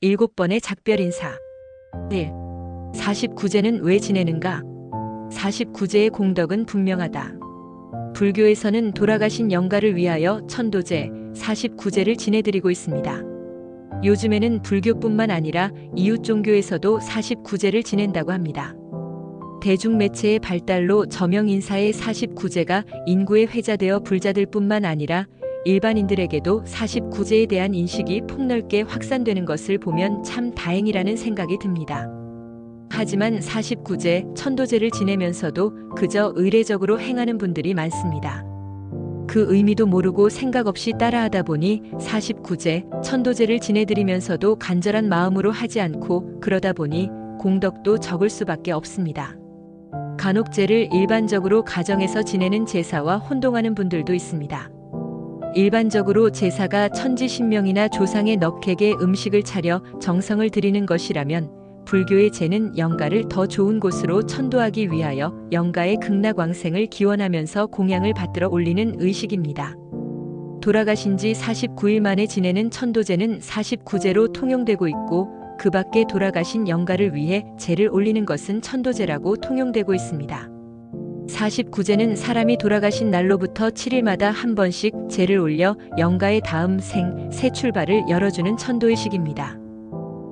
7번의 작별 인사. 1. 49제는 왜 지내는가? 49제의 공덕은 분명하다. 불교에서는 돌아가신 영가를 위하여 천도제, 49제를 지내드리고 있습니다. 요즘에는 불교뿐만 아니라 이웃 종교에서도 49제를 지낸다고 합니다. 대중매체의 발달로 저명 인사의 49제가 인구에 회자되어 불자들뿐만 아니라 일반인들에게도 49제에 대한 인식이 폭넓게 확산되는 것을 보면 참 다행이라는 생각이 듭니다. 하지만 49제, 천도제를 지내면서도 그저 의례적으로 행하는 분들이 많습니다. 그 의미도 모르고 생각 없이 따라하다 보니 49제, 천도제를 지내드리면서도 간절한 마음으로 하지 않고 그러다 보니 공덕도 적을 수밖에 없습니다. 간혹제를 일반적으로 가정에서 지내는 제사와 혼동하는 분들도 있습니다. 일반적으로 제사가 천지신명이나 조상의 넉에게 음식을 차려 정성을 드리는 것이라면 불교의 제는 영가를 더 좋은 곳으로 천도하기 위하여 영가의 극락왕생을 기원하면서 공양을 받들어 올리는 의식입니다. 돌아가신 지 49일 만에 지내는 천도제는 49제로 통용되고 있고 그 밖에 돌아가신 영가를 위해 제를 올리는 것은 천도제라고 통용되고 있습니다. 49제는 사람이 돌아가신 날로부터 7일마다 한 번씩 제를 올려 영가의 다음 생, 새 출발을 열어주는 천도의식입니다.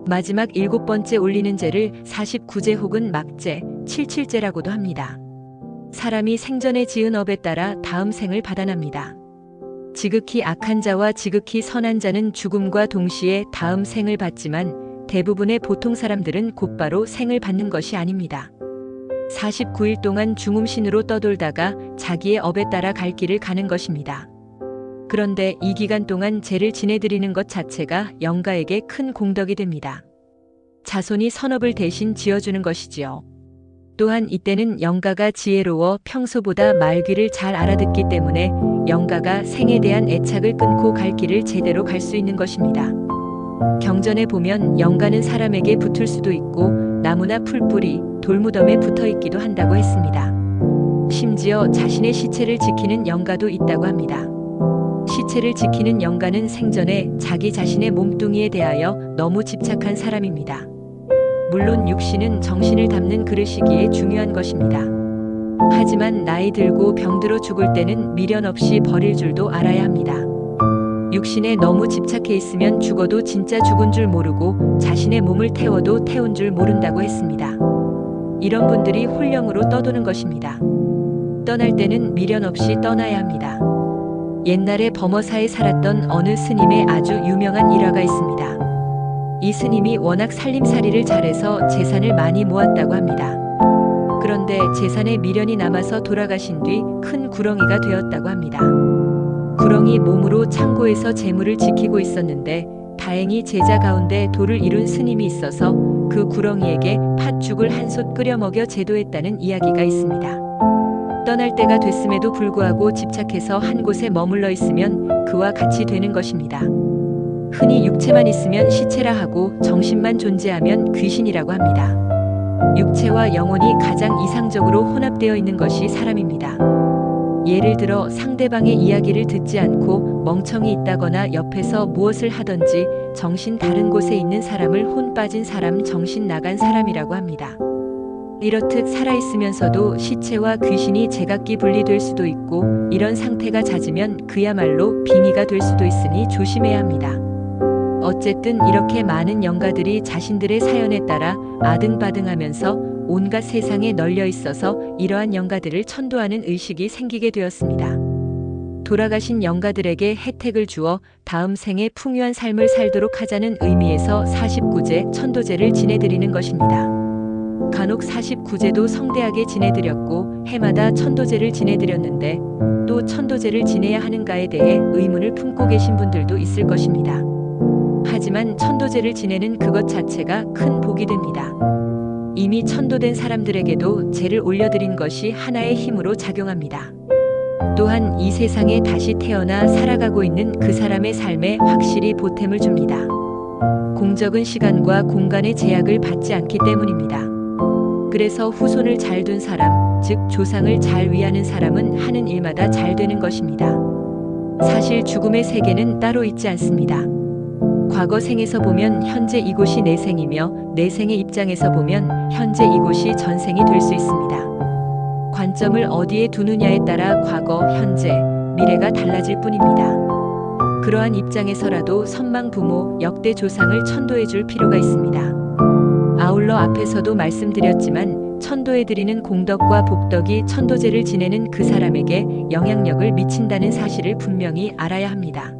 마지막 7번째 올리는 제를 49제 혹은 막제, 77제라고도 합니다. 사람이 생전에 지은 업에 따라 다음 생을 받아납니다. 지극히 악한 자와 지극히 선한 자는 죽음과 동시에 다음 생을 받지만 대부분의 보통 사람들은 곧바로 생을 받는 것이 아닙니다. 49일 동안 중음신으로 떠돌다가 자기의 업에 따라 갈 길을 가는 것입니다. 그런데 이 기간 동안 제를 지내드리는 것 자체가 영가에게 큰 공덕이 됩니다. 자손이 선업을 대신 지어주는 것이지요. 또한 이때는 영가가 지혜로워 평소보다 말귀를 잘 알아듣기 때문에 영가가 생에 대한 애착을 끊고 갈 길을 제대로 갈 수 있는 것입니다. 경전에 보면 영가는 사람에게 붙을 수도 있고 나무나 풀뿌리, 돌무덤에 붙어 있기도 한다고 했습니다. 심지어 자신의 시체를 지키는 영가도 있다고 합니다. 시체를 지키는 영가는 생전에 자기 자신의 몸뚱이에 대하여 너무 집착한 사람입니다. 물론 육신은 정신을 담는 그릇이기에 중요한 것입니다. 하지만 나이 들고 병들어 죽을 때는 미련 없이 버릴 줄도 알아야 합니다. 육신에 너무 집착해 있으면 죽어도 진짜 죽은 줄 모르고 자신의 몸을 태워도 태운 줄 모른다고 했습니다. 이런 분들이 홀령으로 떠도는 것입니다. 떠날 때는 미련 없이 떠나야 합니다. 옛날에 범어사에 살았던 어느 스님의 아주 유명한 일화가 있습니다. 이 스님이 워낙 살림살이를 잘해서 재산을 많이 모았다고 합니다. 그런데 재산에 미련이 남아서 돌아가신 뒤 큰 구렁이가 되었다고 합니다. 구렁이 몸으로 창고에서 재물을 지키고 있었는데 다행히 제자 가운데 도를 이룬 스님이 있어서 그 구렁이에게 팥죽을 한 솥 끓여 먹여 제도했다는 이야기가 있습니다. 떠날 때가 됐음에도 불구하고 집착해서 한 곳에 머물러 있으면 그와 같이 되는 것입니다. 흔히 육체만 있으면 시체라 하고 정신만 존재하면 귀신이라고 합니다. 육체와 영혼이 가장 이상적으로 혼합되어 있는 것이 사람입니다. 예를 들어 상대방의 이야기를 듣지 않고 멍청이 있다거나 옆에서 무엇을 하던지 정신 다른 곳에 있는 사람을 혼 빠진 사람, 정신 나간 사람이라고 합니다. 이렇듯 살아있으면서도 시체와 귀신이 제각기 분리될 수도 있고 이런 상태가 잦으면 그야말로 빙의가 될 수도 있으니 조심해야 합니다. 어쨌든 이렇게 많은 영가들이 자신들의 사연에 따라 아등바등하면서 온갖 세상에 널려 있어서 이러한 영가들을 천도하는 의식이 생기게 되었습니다. 돌아가신 영가들에게 혜택을 주어 다음 생에 풍요한 삶을 살도록 하자는 의미에서 49제, 천도제를 지내드리는 것입니다. 간혹 49제도 성대하게 지내드렸고 해마다 천도제를 지내드렸는데 또 천도제를 지내야 하는가에 대해 의문을 품고 계신 분들도 있을 것입니다. 하지만 천도제를 지내는 그것 자체가 큰 복이 됩니다. 이미 천도된 사람들에게도 제를 올려드린 것이 하나의 힘으로 작용합니다. 또한 이 세상에 다시 태어나 살아가고 있는 그 사람의 삶에 확실히 보탬을 줍니다. 공적은 시간과 공간의 제약을 받지 않기 때문입니다. 그래서 후손을 잘 둔 사람, 즉 조상을 잘 위하는 사람은 하는 일마다 잘 되는 것입니다. 사실 죽음의 세계는 따로 있지 않습니다. 과거 생에서 보면 현재 이곳이 내 생이며 내 생의 입장에서 보면 현재 이곳이 전생이 될 수 있습니다. 관점을 어디에 두느냐에 따라 과거, 현재, 미래가 달라질 뿐입니다. 그러한 입장에서라도 선망 부모, 역대 조상을 천도해 줄 필요가 있습니다. 아울러 앞에서도 말씀드렸지만 천도해 드리는 공덕과 복덕이 천도제를 지내는 그 사람에게 영향력을 미친다는 사실을 분명히 알아야 합니다.